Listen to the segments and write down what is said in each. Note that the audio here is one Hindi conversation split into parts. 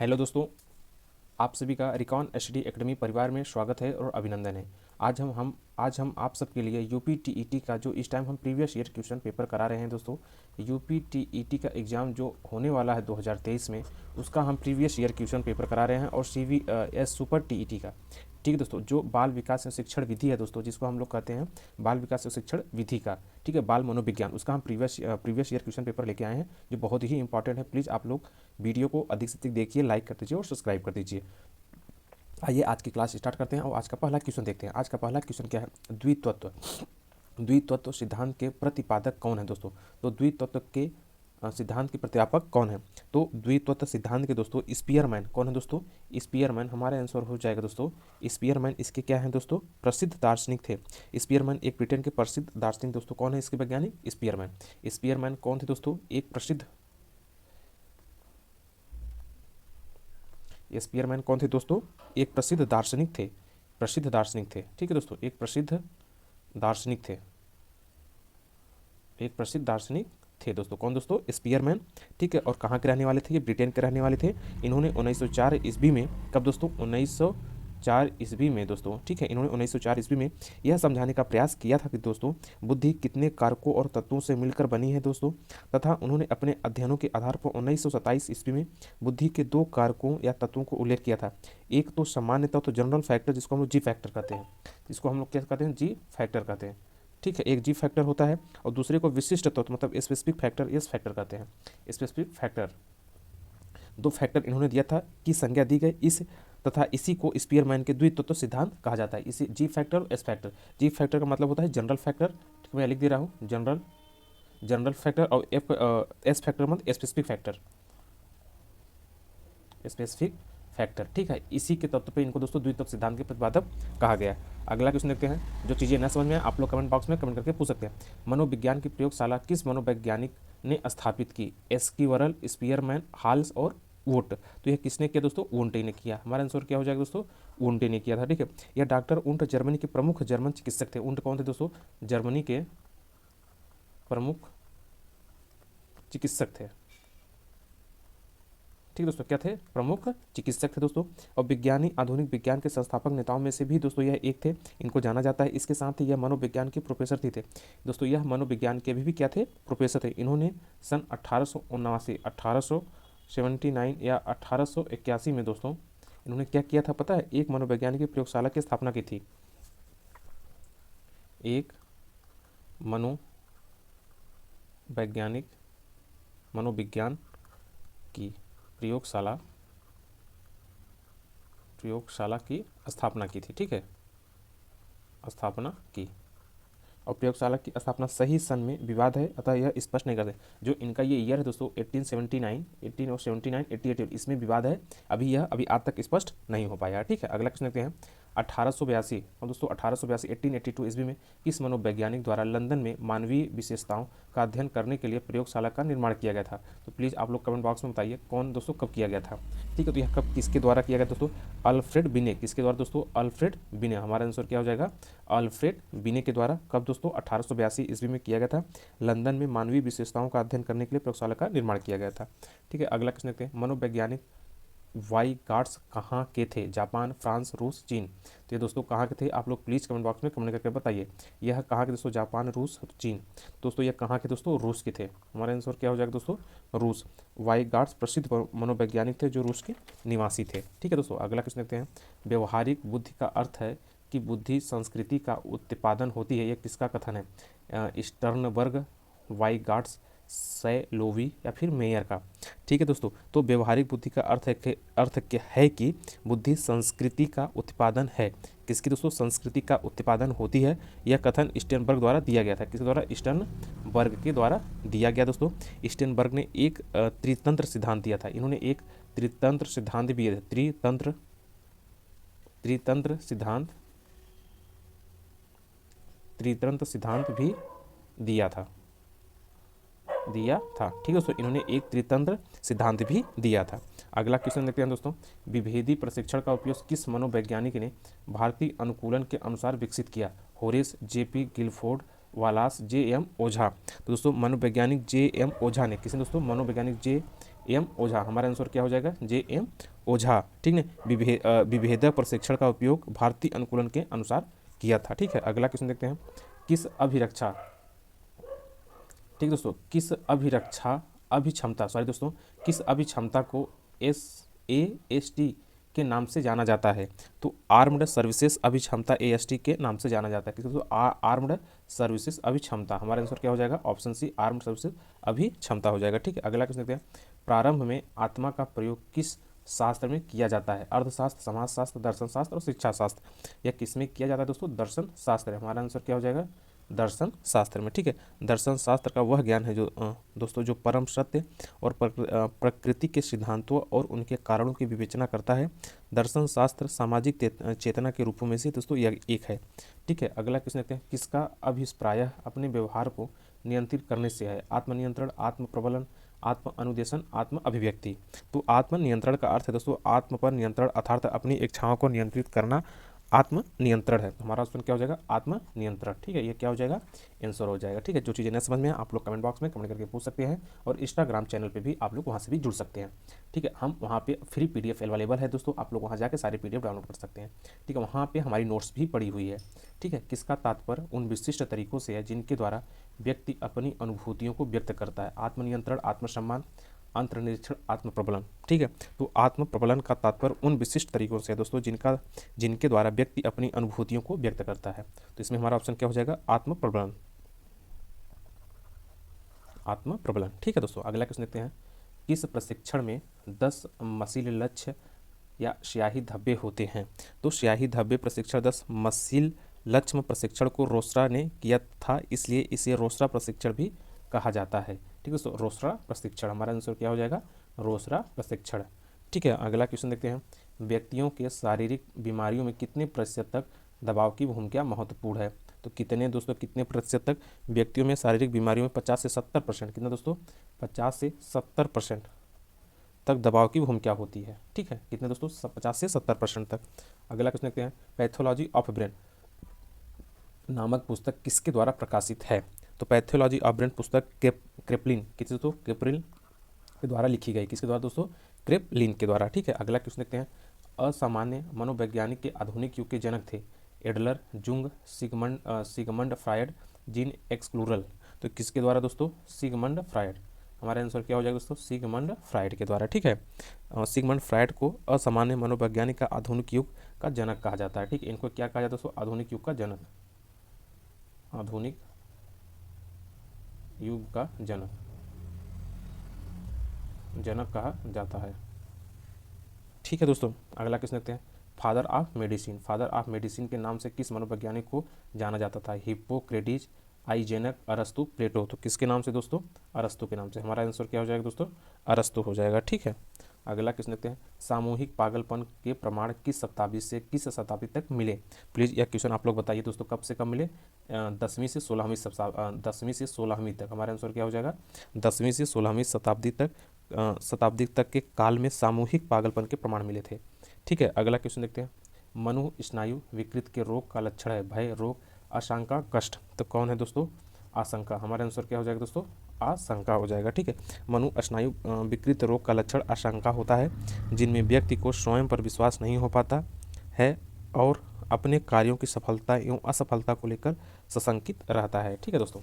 हेलो दोस्तों, आप सभी का रिकॉन एचडी एकेडमी परिवार में स्वागत है और अभिनंदन है। आज हम आप सबके लिए यूपी टीईटी का जो इस टाइम हम प्रीवियस ईयर क्वेश्चन पेपर करा रहे हैं दोस्तों। यूपी टीईटी का एग्ज़ाम जो होने वाला है 2023 में, उसका हम प्रीवियस ईयर क्वेश्चन पेपर करा रहे हैं और CVS सुपर टीईटी का। ठीक है दोस्तों, जो बाल विकास एवं शिक्षण विधि है दोस्तों, जिसको हम लोग कहते हैं बाल विकास एवं शिक्षण विधि का, ठीक है, बाल मनोविज्ञान, उसका हम प्रीवियस ईयर क्वेश्चन पेपर लेके आए हैं जो बहुत ही इंपॉर्टेंट है। प्लीज़ आप लोग वीडियो को अधिक से अधिक देखिए, लाइक कर दीजिए और सब्सक्राइब कर दीजिए। आइए आज की क्लास स्टार्ट करते हैं और आज का पहला क्वेश्चन देखते हैं। आज का पहला क्वेश्चन क्या है? द्वितत्व। द्वितत्व सिद्धांत के प्रतिपादक कौन है दोस्तों? तो द्वितत्व के सिद्धांत के प्रतिपादक कौन है? तो द्वितत्व सिद्धांत के दोस्तों स्पीयरमैन कौन है दोस्तों? स्पीयरमैन हमारा आंसर हो जाएगा दोस्तों। स्पीयरमैन इसके क्या है दोस्तों? प्रसिद्ध दार्शनिक थे। स्पीयरमैन एक ब्रिटेन के प्रसिद्ध दार्शनिक दोस्तों। कौन है इसके वैज्ञानिक? स्पीयरमैन। स्पीयरमैन कौन थे दोस्तों? एक प्रसिद्ध स्पीयरमैन कौन थे दोस्तों? एक प्रसिद्ध दार्शनिक थे। प्रसिद्ध दार्शनिक थे, ठीक है दोस्तों, एक प्रसिद्ध दार्शनिक थे। एक प्रसिद्ध दार्शनिक थे दोस्तों। कौन दोस्तों? स्पीयरमैन। ठीक है, और कहाँ के रहने वाले थे? ये ब्रिटेन के रहने वाले थे। इन्होंने 1904 ईस्वी में, कब दोस्तों? 1904 ईस्वी में दोस्तों, ठीक है, इन्होंने 1904 ईस्वी में यह समझाने का प्रयास किया था कि दोस्तों बुद्धि कितने कारकों और तत्वों से मिलकर बनी है दोस्तों, तथा उन्होंने अपने अध्ययनों के आधार पर 1927 ईस्वी में बुद्धि के दो कारकों या तत्वों को उल्लेख किया था। एक तो सामान्य तत्व जनरल फैक्टर, जिसको हम लोग जी फैक्टर कहते हैं, जिसको हम लोग क्या कहते हैं? जी फैक्टर कहते हैं। ठीक है, एक जी फैक्टर होता है और दूसरे को विशिष्ट तत्व मतलब स्पेसिफिक फैक्टर, एस फैक्टर कहते हैं। स्पेसिफिक फैक्टर, दो फैक्टर इन्होंने दिया था की संज्ञा दी गई इस, तथा इसी को स्पीयरमैन के द्वितत्व सिद्धांत कहा जाता है। इसी जी फैक्टर और एस फैक्टर। जी फैक्टर का मतलब होता है जनरल फैक्टर, ठीक, मैं लिख दे रहा हूँ जनरल, जनरल फैक्टर, और एस फैक्टर मतलब स्पेसिफिक फैक्टर, स्पेसिफिक फैक्टर। ठीक है, इसी के तत्व पे इनको दोस्तों द्वितत्व सिद्धांत के प्रतिपादक कहा गया। अगला क्वेश्चन देखते हैं। जो चीज़ें न समझ में आए आप लोग कमेंट बॉक्स में कमेंट करके पूछ सकते हैं। मनोविज्ञान की प्रयोगशाला किस मनोवैज्ञानिक ने स्थापित की? एस्कीवरल, स्पीयरमैन, हाल्स और वुंट। तो यह किसने किया दोस्तों? वुंटे ने किया। हमारा आंसर क्या हो जाएगा दोस्तों? वुंटे ने किया था। ठीक है, यह डॉक्टर वुंट जर्मनी के प्रमुख जर्मन चिकित्सक थे। वुंट कौन थे दोस्तों? जर्मनी के प्रमुख चिकित्सक थे। ठीक है दोस्तों, क्या थे? प्रमुख चिकित्सक थे दोस्तों। और विज्ञानी आधुनिक विज्ञान के संस्थापक नेताओं में से भी दोस्तों यह एक थे, इनको जाना जाता है। इसके साथ ही यह मनोविज्ञान के प्रोफेसर भी थे दोस्तों। यह मनोविज्ञान के भी क्या थे? प्रोफेसर थे। इन्होंने सन 1879, 1879 या 1881 में दोस्तों इन्होंने क्या किया था पता है? एक मनोवैज्ञानिक की प्रयोगशाला की स्थापना की थी। एक मनोवैज्ञानिक मनोविज्ञान की प्रयोगशाला की स्थापना की थी। ठीक है, स्थापना की। और प्रयोगशाला की स्थापना सही सन में विवाद है, अतः यह स्पष्ट नहीं करते। जो इनका ये ईयर है दोस्तों 1879, 1879, 88, इसमें विवाद है। अभी आज तक स्पष्ट नहीं हो पाया। ठीक है, अगला क्वेश्चन देखते हैं। 1882 और दोस्तों 1882 1882 ईस्वी में किस मनोवैज्ञानिक द्वारा लंदन में मानवीय विशेषताओं का अध्ययन करने के लिए प्रयोगशाला का निर्माण किया गया था? तो प्लीज़ आप लोग कमेंट बॉक्स में बताइए कौन दोस्तों कब किया गया था। ठीक है, तो यह कब किसके द्वारा किया गया दोस्तों? अल्फ्रेड बिने। किसके द्वारा दोस्तों? अल्फ्रेड बिने। हमारा आंसर क्या हो जाएगा? अल्फ्रेड बिने के द्वारा। कब दोस्तों? 1882 ईस्वी में किया गया था। लंदन में मानवीय विशेषताओं का अध्ययन करने के लिए प्रयोगशाला का निर्माण किया गया था। ठीक है, अगला क्वेश्चन देखते हैं। मनोवैज्ञानिक वाइगार्ड्स कहाँ के थे? जापान, फ्रांस, रूस, चीन। तो ये दोस्तों कहाँ के थे? आप लोग प्लीज़ कमेंट बॉक्स में कमेंट करके बताइए। यह कहाँ के दोस्तों? जापान, रूस, चीन। दोस्तों यह कहाँ के दोस्तों? रूस के थे। हमारा आंसर क्या हो जाएगा दोस्तों? रूस। वाइगार्ड्स प्रसिद्ध मनोवैज्ञानिक थे जो रूस के निवासी थे। ठीक है दोस्तों, अगला क्वेश्चन देखते हैं। व्यवहारिक बुद्धि का अर्थ है कि बुद्धि संस्कृति का उत्पादन होती है, यह किसका कथन है? स्टर्नबर्ग, वाइगार्ड्स, सैलोवी या फिर मेयर का। ठीक है दोस्तों, तो व्यवहारिक बुद्धि का अर्थ क्या है कि बुद्धि संस्कृति का उत्पादन है। किसकी दोस्तों? संस्कृति का उत्पादन होती है। यह कथन स्टेनबर्ग द्वारा दिया गया था। किसके द्वारा? स्टर्नबर्ग के द्वारा दिया गया दोस्तों। स्टेनबर्ग ने एक त्रितंत्र सिद्धांत दिया था। इन्होंने एक त्रितंत्र सिद्धांत भी दिया था। त्रितंत्र सिद्धांत भी दिया था। ठीक है दोस्तों, इन्होंने एक त्रितंत्र सिद्धांत भी दिया था। अगला क्वेश्चन देखते हैं दोस्तों। विभेदी प्रशिक्षण का उपयोग किस मनोवैज्ञानिक ने भारतीय अनुकूलन के अनुसार विकसित किया? होरेस, जेपी गिलफोर्ड, वालास, जे एम ओझा। तो दोस्तों मनोवैज्ञानिक जे एम ओझा ने, किसने दोस्तों? मनोवैज्ञानिक जे एम ओझा, हमारा आंसर क्या हो जाएगा जे एम ओझा, ठीक है। विभेदक प्रशिक्षण का उपयोग भारतीय अनुकूलन के अनुसार किया था, ठीक है। अगला क्वेश्चन देखते हैं, किस अभिरक्षा, ठीक दोस्तों, किस अभिरक्षा अभिक्षमता सॉरी दोस्तों किस अभिक्षमता को SAST के नाम से जाना जाता है? तो आर्म्ड सर्विसेज अभिक्षमता AST के नाम से जाना जाता है। किस दोस्तों? आर्म्ड सर्विसेज अभिक्षमता, हमारा आंसर क्या हो जाएगा? ऑप्शन सी आर्म्ड सर्विसेज अभिक्षमता हो जाएगा, ठीक है। अगला क्वेश्चन देखते हैं, प्रारंभ में आत्मा का प्रयोग किस शास्त्र में किया जाता है? अर्थशास्त्र, समाजशास्त्र, दर्शन शास्त्र और शिक्षा शास्त्र। यह किस में किया जाता है दोस्तों? दर्शन शास्त्र, हमारा आंसर क्या हो जाएगा? दर्शन शास्त्र में, ठीक है। दर्शन शास्त्र का वह ज्ञान है जो दोस्तों जो परम सत्य और प्रकृति के सिद्धांतों और उनके कारणों की विवेचना करता है। दर्शन शास्त्र सामाजिक चेतना के रूपों में से दोस्तों यह एक है, ठीक है। अगला क्वेश्चन देखते हैं, किसका अभिप्राय अपने व्यवहार को नियंत्रित करने से है? आत्मनियंत्रण, आत्म प्रबलन, आत्म अनुदेशन, आत्म अभिव्यक्ति। तो आत्म नियंत्रण का अर्थ है दोस्तों आत्म पर नियंत्रण, अर्थात अपनी इच्छाओं को नियंत्रित करना आत्म नियंत्रण है। हमारा ऑप्शन क्या हो जाएगा? आत्म नियंत्रण, ठीक है। ये क्या हो जाएगा? आंसर हो जाएगा, ठीक है। जो चीज़ें नहीं समझ में है आप लोग कमेंट बॉक्स में कमेंट करके पूछ सकते हैं, और इंस्टाग्राम चैनल पे भी आप लोग वहाँ से भी जुड़ सकते हैं, ठीक है। हम वहाँ पे फ्री PDF अवेलेबल है दोस्तों, आप लोग वहाँ जाकर सारे PDF डाउनलोड कर सकते हैं, ठीक है। वहाँ पे हमारी नोट्स भी पड़ी हुई है, ठीक है। किसका तात्पर्य उन विशिष्ट तरीकों से है जिनके द्वारा व्यक्ति अपनी अनुभूतियों को व्यक्त करता है? आत्मनियंत्रण, आत्मसम्मान, अंतर्निरीक्षण, आत्म प्रबलन, ठीक है। तो आत्म प्रबलन का तात्पर्य उन विशिष्ट तरीकों से है दोस्तों जिनके द्वारा व्यक्ति अपनी अनुभूतियों को व्यक्त करता है। तो इसमें हमारा ऑप्शन क्या हो जाएगा? आत्म प्रबलन, आत्म प्रबलन, ठीक है दोस्तों। अगला क्वेश्चन देखते हैं, किस प्रशिक्षण में 10 मसील लक्ष्य या स्याही धब्बे होते हैं? तो स्याही धब्बे प्रशिक्षण 10 मसील लक्ष्य प्रशिक्षण को रोसरा ने किया था, इसलिए इसे रोसरा प्रशिक्षण भी कहा जाता है, ठीक है दोस्तों। रोसरा प्रशिक्षण, हमारा आंसर क्या हो जाएगा? रोसरा प्रशिक्षण, ठीक है। अगला क्वेश्चन देखते हैं, व्यक्तियों के शारीरिक बीमारियों में कितने प्रतिशत तक दबाव की भूमिका महत्वपूर्ण है? तो कितने प्रतिशत तक व्यक्तियों में शारीरिक बीमारियों में 50 से 70%, कितना दोस्तों? 50 से 70% तक दबाव की भूमिका होती है, ठीक है। कितने दोस्तों? 50 से 70% तक। अगला क्वेश्चन देखते हैं, पैथोलॉजी ऑफ ब्रेन नामक पुस्तक किसके द्वारा प्रकाशित है? तो पैथोलॉजी ऑफ ब्रेन पुस्तक क्रेपलिन, किसी दोस्तों? क्रेपलिन के द्वारा लिखी गई, किसके द्वारा दोस्तों? क्रेपलिन के द्वारा, ठीक है। अगला क्वेश्चन देखते हैं, असामान्य मनोवैज्ञानिक के आधुनिक युग के जनक थे? एडलर, जुंग, सिगमंड फ्रायड, जीन एक्सक्लूरल। तो किसके द्वारा दोस्तों? सिगमंड फ्रायड, हमारा आंसर क्या हो जाएगा दोस्तों? सिगमंड फ्रायड के द्वारा, ठीक है। सिगमंड फ्रायड को असामान्य मनोवैज्ञानिक का आधुनिक युग का जनक कहा जाता है, ठीक है। इनको क्या कहा जाता है दोस्तों? आधुनिक युग का जनक, आधुनिक युग का जनक कहा जाता है, ठीक है दोस्तों। अगला क्वेश्चन देखते हैं, फादर ऑफ मेडिसिन के नाम से किस मनोवैज्ञानिक को जाना जाता था? हिप्पोक्रेटिस, आइजेनक, अरस्तु, प्लेटो। तो किसके नाम से दोस्तों? अरस्तु के नाम से, हमारा आंसर क्या हो जाएगा दोस्तों? अरस्तु हो जाएगा, ठीक है। अगला क्वेश्चन देखते हैं, सामूहिक पागलपन के प्रमाण किस शताब्दी से किस शताब्दी तक मिले? प्लीज़ यह क्वेश्चन आप लोग बताइए दोस्तों, कब से कब मिले? 10वीं से 16वीं तक, हमारा आंसर क्या हो जाएगा? 10वीं से 16वीं शताब्दी तक के काल में सामूहिक पागलपन के प्रमाण मिले थे, ठीक है। अगला क्वेश्चन देखते हैं, मनु स्नायु विकृत के रोग का लक्षण है? भय, रोग, आशंका, कष्ट। तो कौन है दोस्तों? आशंका, हमारा आंसर क्या हो जाएगा दोस्तों? आशंका हो जाएगा, ठीक है। मनु स्नायु विकृत रोग का लक्षण आशंका होता है, जिनमें व्यक्ति को स्वयं पर विश्वास नहीं हो पाता है और अपने कार्यों की सफलता एवं असफलता को लेकर सशंकित रहता है, ठीक है दोस्तों।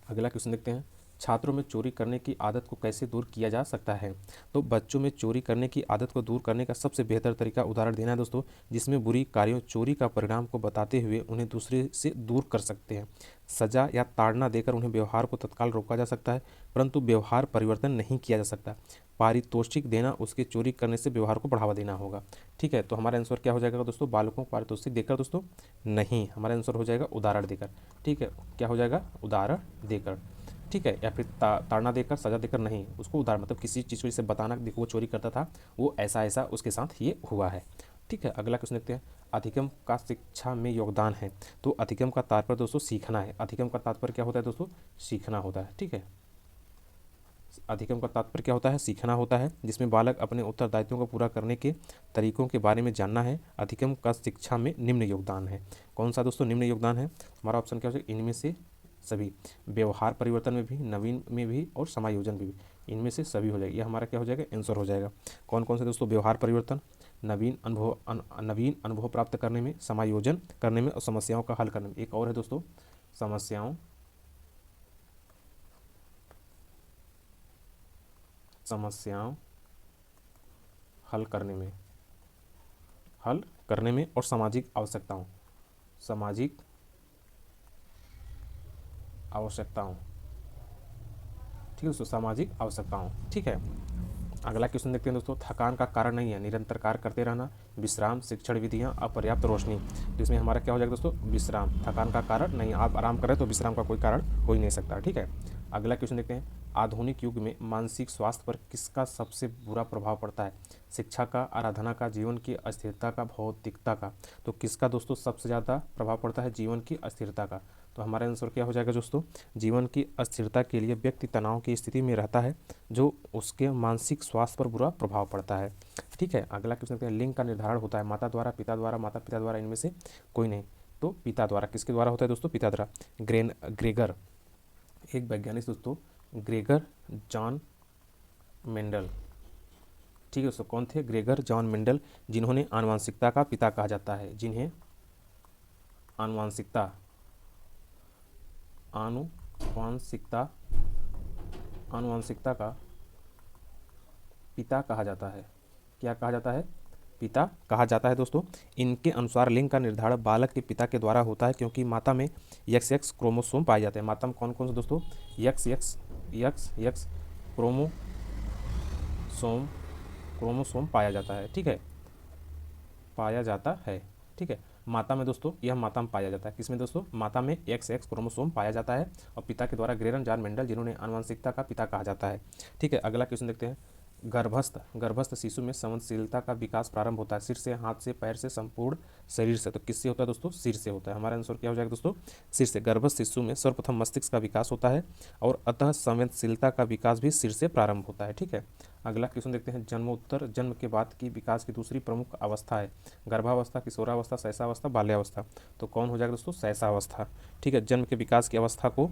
अगला क्वेश्चन देखते हैं, छात्रों में चोरी करने की आदत को कैसे दूर किया जा सकता है? तो बच्चों में चोरी करने की आदत को दूर करने का सबसे बेहतर तरीका उदाहरण देना है दोस्तों, जिसमें बुरी कार्यों चोरी का परिणाम को बताते हुए उन्हें दूसरे से दूर कर सकते हैं। सजा या ताड़ना देकर उन्हें व्यवहार को तत्काल रोका जा सकता है, परंतु व्यवहार परिवर्तन नहीं किया जा सकता। पारितोषिक देना उसके चोरी करने से व्यवहार को बढ़ावा देना होगा, ठीक है। तो हमारा आंसर क्या हो जाएगा दोस्तों? बालकों को पारितोषिक देकर दोस्तों नहीं, हमारा आंसर हो जाएगा उदाहरण देकर, ठीक है। क्या हो जाएगा? उदाहरण देकर, ठीक है। या फिर ताड़ना देकर, सजा देकर नहीं, उसको उदाहरण मतलब किसी चीज़ को जैसे बताना, देखो वो चोरी करता था, वो ऐसा ऐसा उसके साथ ये हुआ है, ठीक है। अगला क्वेश्चन देखते हैं, अधिगम का शिक्षा में योगदान है? तो अधिगम का तात्पर्य दोस्तों सीखना है। अधिगम का तात्पर्य क्या होता है दोस्तों? सीखना होता है, ठीक है। अधिगम का तात्पर्य क्या होता है? सीखना होता है, जिसमें बालक अपने उत्तरदायित्वों को पूरा करने के तरीकों के बारे में जानना है। अधिगम का शिक्षा में निम्न योगदान है, कौन सा दोस्तों निम्न योगदान है? हमारा ऑप्शन क्या हो जाएगा? इनमें से सभी, व्यवहार परिवर्तन में भी, नवीन में भी और समायोजन में भी। इनमें से सभी हो जाएगा, ये हमारा क्या हो जाएगा, आंसर हो जाएगा। कौन कौन से दोस्तों, व्यवहार परिवर्तन, नवीन अनुभव प्राप्त करने में, समायोजन करने में और समस्याओं का हल करने में। एक और है दोस्तों, समस्याओं हल करने में और सामाजिक आवश्यकताओं ठीक है दोस्तों, सामाजिक आवश्यकताओं। ठीक है, अगला क्वेश्चन देखते हैं दोस्तों, थकान का कारण नहीं है निरंतर कार्य करते रहना, विश्राम, शिक्षण विधियाँ, अपर्याप्त रोशनी। तो इसमें हमारा क्या हो जाएगा दोस्तों, विश्राम। थकान का कारण नहीं, आप आराम करें तो विश्राम का कोई कारण हो ही नहीं सकता। ठीक है, अगला क्वेश्चन देखते हैं, आधुनिक युग में मानसिक स्वास्थ्य पर किसका सबसे बुरा प्रभाव पड़ता है, शिक्षा का, आराधना का, जीवन की अस्थिरता का, भौतिकता का। तो किसका दोस्तों सबसे ज़्यादा प्रभाव पड़ता है, जीवन की अस्थिरता का। तो हमारा आंसर क्या हो जाएगा दोस्तों, जीवन की अस्थिरता के लिए व्यक्ति तनाव की स्थिति में रहता है, जो उसके मानसिक स्वास्थ्य पर बुरा प्रभाव पड़ता है। ठीक है, अगला क्वेश्चन देखते हैं, लिंग का निर्धारण होता है माता द्वारा, पिता द्वारा, माता पिता द्वारा, इनमें से कोई नहीं। तो पिता द्वारा। किसके द्वारा होता है दोस्तों, पिता द्वारा। ग्रेगर, एक वैज्ञानिक दोस्तों, ग्रेगर जॉन मेंडल। ठीक है दोस्तों, कौन थे, ग्रेगर जॉन मेंडल, जिन्होंने आनुवंशिकता का पिता कहा जाता है, जिन्हें आनुवंशिकता का पिता कहा जाता है। क्या कहा जाता है, पिता कहा जाता है दोस्तों। इनके अनुसार लिंग का निर्धारण बालक के पिता के द्वारा होता है, क्योंकि माता में XX क्रोमोसोम पाए जाते हैं। माता में कौन कौन से दोस्तों, XX क्रोमोसोम पाया जाता है। ठीक है, पाया जाता है। ठीक है, माता में दोस्तों, यह माता में पाया जाता है। किसमें दोस्तों, माता में XX क्रोमोसोम पाया जाता है, और पिता के द्वारा ग्रेगर जॉन मेंडल, जिन्होंने आनुवंशिकता का पिता कहा जाता है। ठीक है, अगला क्वेश्चन देखते हैं, गर्भस्थ शिशु में संवेदनशीलता का विकास प्रारंभ होता है सिर से, हाथ से, पैर से, संपूर्ण शरीर से। तो किससे होता है दोस्तों, सिर से होता है। हमारा आंसर क्या हो जाएगा दोस्तों, सिर से। गर्भस्थ शिशु में सर्वप्रथम मस्तिष्क का विकास होता है, और अतः संवेदनशीलता का विकास भी सिर से प्रारंभ होता है। ठीक है, अगला क्वेश्चन देखते हैं, जन्मोत्तर, जन्म के बाद की विकास की दूसरी प्रमुख अवस्था है, गर्भावस्था, किशोरावस्था, शैशवावस्था, बाल्यावस्था। तो कौन हो जाएगा दोस्तों, शैशवावस्था। ठीक है, जन्म के विकास की अवस्था को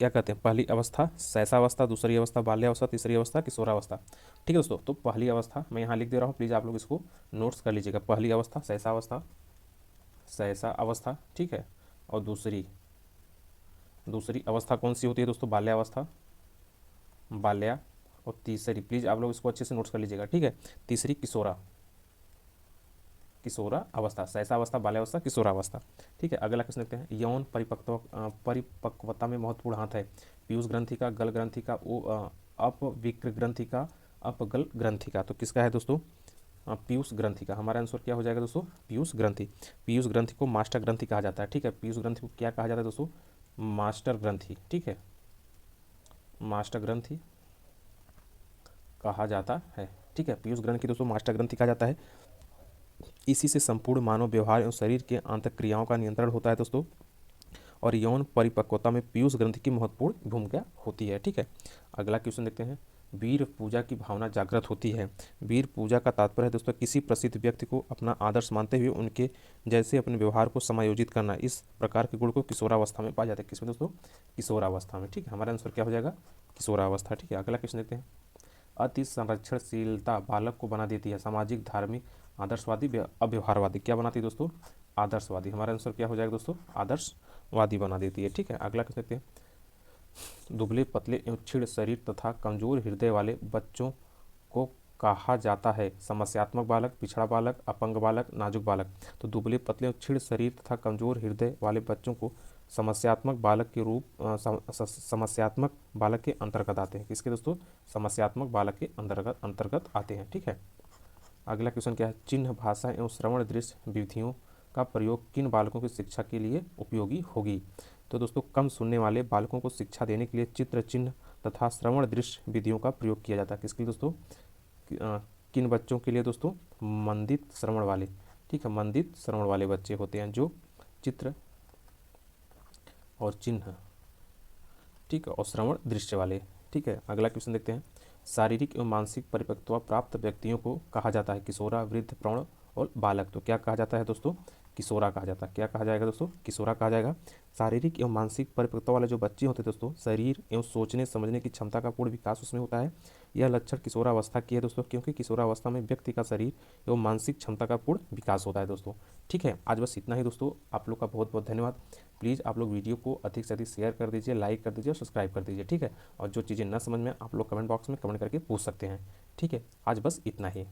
क्या कहते हैं, पहली अवस्था शैशवावस्था, दूसरी अवस्था बाल्यावस्था, तीसरी अवस्था किशोरावस्था। ठीक है दोस्तों, तो पहली अवस्था मैं यहाँ लिख दे रहा हूँ, प्लीज़ आप लोग इसको नोट्स कर लीजिएगा। पहली अवस्था शैशवावस्था। ठीक है, और दूसरी अवस्था कौन सी होती है दोस्तों, बाल्यावस्था, और तीसरी, प्लीज़ आप लोग इसको अच्छे से नोट्स कर लीजिएगा। ठीक है, तीसरी किशोरा अवस्था, शैशवावस्था, बाल्यावस्था, किशोरावस्था। ठीक है, अगला क्वेश्चन देखते हैं, यौन परिपक्वता में महत्वपूर्ण हाथ है, पीयूष ग्रंथि का, गल ग्रंथि का, अपविक्र ग्रंथि का, अपगल ग्रंथि का। तो किसका है दोस्तों, पीयूष ग्रंथि का। हमारा आंसर क्या हो जाएगा दोस्तों, पीयूष ग्रंथि को मास्टर ग्रंथि कहा जाता है। ठीक है, पीयूष ग्रंथि को क्या कहा जाता है दोस्तों, मास्टर ग्रंथि। ठीक है, मास्टर ग्रंथि कहा जाता है। ठीक है, पीयूष ग्रंथि दोस्तों मास्टर ग्रंथि कहा जाता है। इसी से संपूर्ण मानव व्यवहार एवं शरीर के आंतरिक क्रियाओं का नियंत्रण होता है दोस्तों, और यौन परिपक्वता में पीयूष ग्रंथि की महत्वपूर्ण भूमिका होती है। ठीक है, अगला क्वेश्चन देखते हैं, वीर पूजा की भावना जागृत होती है। वीर पूजा का तात्पर्य है दोस्तों, किसी प्रसिद्ध व्यक्ति को अपना आदर्श मानते हुए उनके जैसे अपने व्यवहार को समायोजित करना। इस प्रकार के गुण को किशोरावस्था में पाया जाता है। किसमें दोस्तों, किशोरावस्था में। ठीक है, हमारा आंसर क्या हो जाएगा, किशोरावस्था। ठीक है, अगला क्वेश्चन देखते हैं, अति संरक्षणशीलता बालक को बना देती है सामाजिक, धार्मिक, आदर्शवादी, अव्यवहारवादी। क्या बनाती है दोस्तों, आदर्शवादी। हमारा आंसर क्या हो जाएगा दोस्तों, आदर्शवादी बना देती है। ठीक है, अगला क्वेश्चन देखते हैं, दुबले पतले एवं क्षीण शरीर तथा कमजोर हृदय वाले बच्चों को कहा जाता है समस्यात्मक बालक, पिछड़ा बालक, अपंग बालक, नाजुक बालक। तो दुबले पतले एवं क्षीण शरीर तथा कमजोर हृदय वाले बच्चों को समस्यात्मक बालक के समस्यात्मक बालक के अंतर्गत आते हैं। किसके दोस्तों, समस्यात्मक बालक के अंतर्गत आते हैं। ठीक है, अगला क्वेश्चन क्या है, चिन्ह भाषा एवं श्रवण दृश्य विधियों का प्रयोग किन बालकों की शिक्षा के लिए उपयोगी होगी। तो दोस्तों, कम सुनने वाले बालकों को शिक्षा देने के लिए चित्र, चिन्ह तथा श्रवण दृश्य विधियों का प्रयोग किया जाता है। किसके लिए दोस्तों, किन बच्चों के लिए दोस्तों, मंदित श्रवण वाले। ठीक है, मंदित श्रवण वाले बच्चे होते हैं जो चित्र और चिन्ह, ठीक है, और श्रवण दृश्य वाले। ठीक है, अगला क्वेश्चन देखते हैं, शारीरिक एवं मानसिक परिपक्वता प्राप्त व्यक्तियों को कहा जाता है किशोरा, वृद्ध, प्रौढ़ और बालक तो क्या कहा जाता है दोस्तों, किशोरा कहा जाता है। क्या कहा जाएगा दोस्तों, किशोरा कहा जाएगा। शारीरिक एवं मानसिक परिपक्वता वाले जो बच्चे होते हैं दोस्तों, शरीर एवं सोचने समझने की क्षमता का पूर्ण विकास उसमें होता है। यह लक्षण किशोरावस्था की है दोस्तों, क्योंकि किशोरावस्था में व्यक्ति का शरीर एवं मानसिक क्षमता का पूर्ण विकास होता है दोस्तों। ठीक है, आज बस इतना ही दोस्तों। आप लोग का बहुत बहुत धन्यवाद। प्लीज़ आप लोग वीडियो को अधिक से अधिक शेयर कर दीजिए, लाइक कर दीजिए और सब्सक्राइब कर दीजिए। ठीक है, और जो चीज़ें न समझ में आप लोग कमेंट बॉक्स में कमेंट करके पूछ सकते हैं। ठीक है, आज बस इतना ही।